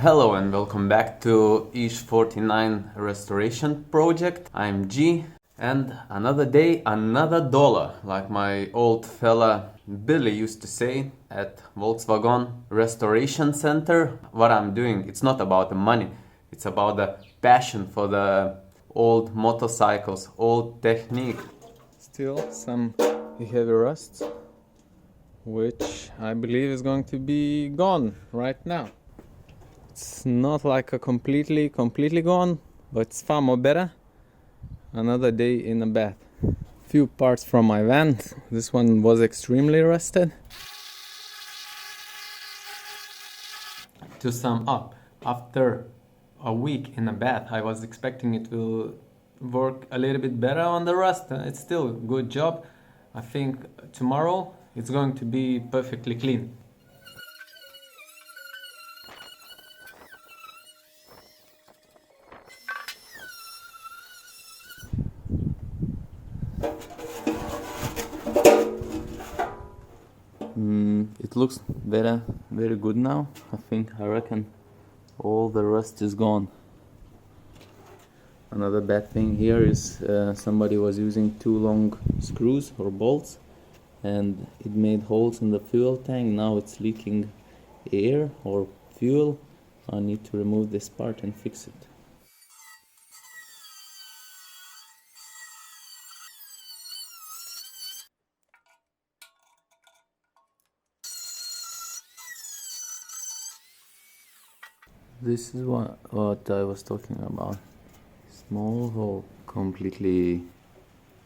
Hello and welcome back to IZH 49 restoration project. I'm G, and another day, another dollar, like my old fella Billy used to say at Volkswagen Restoration Center. What I'm doing, it's not about the money, it's about the passion for the old motorcycles, old technique. Still some heavy rust, which I believe is going to be gone right now. It's not like a completely gone, but it's far more better. Another day in a bath. Few parts from my van. This one was extremely rusted. To sum up, after a week in a bath, I was expecting it will work a little bit better on the rust. It's still a good job. I think tomorrow it's going to be perfectly clean. It looks very good now. I reckon all the rust is gone. Another bad thing here is somebody was using too long screws or bolts and it made holes in the fuel tank. Now it's leaking air or fuel. I need to remove this part and fix it. This is what I was talking about. Small hole, completely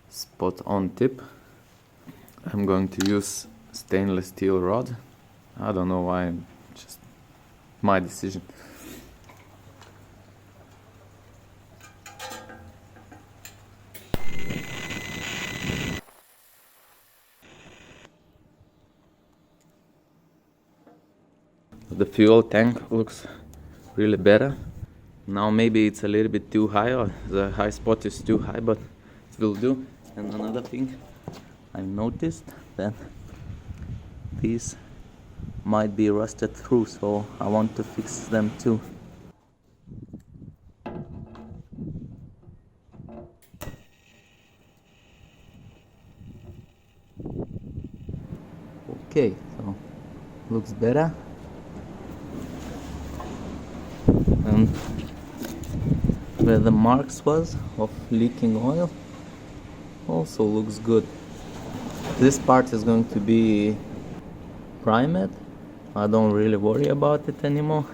spot on tip. I'm going to use stainless steel rod. I don't know why, just my decision. The fuel tank looks really better. Now maybe it's a little bit too high, or the high spot is too high, but it will do. And another thing, I noticed that these might be rusted through, so I want to fix them too. Okay, so looks better. And where the marks was of leaking oil also looks good. This part is going to be primed. I don't really worry about it anymore.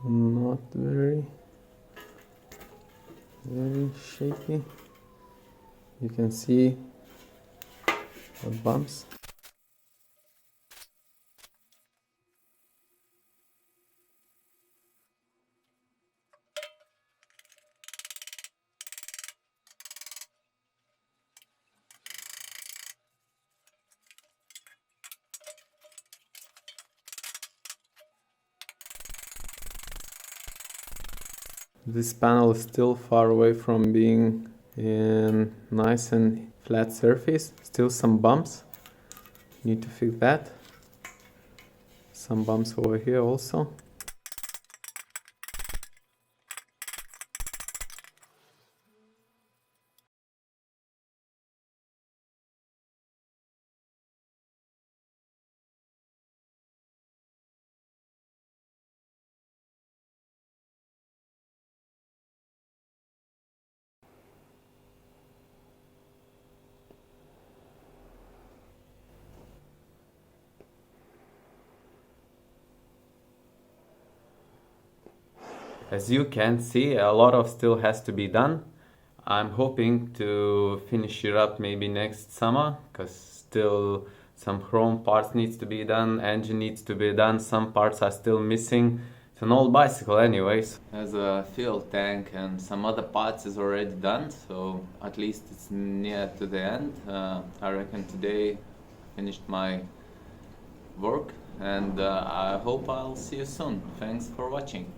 Not very shaky. You can see the bumps. This panel is still far away from being in nice and flat surface. Still some bumps. Need to fix that. Some bumps over here also. As you can see, a lot of still has to be done. I'm hoping to finish it up maybe next summer, because still some chrome parts needs to be done, engine needs to be done, some parts are still missing. It's an old bicycle anyways. Has a fuel tank and some other parts is already done, so at least it's near to the end. I reckon today I finished my work, and I hope I'll see you soon. Thanks for watching.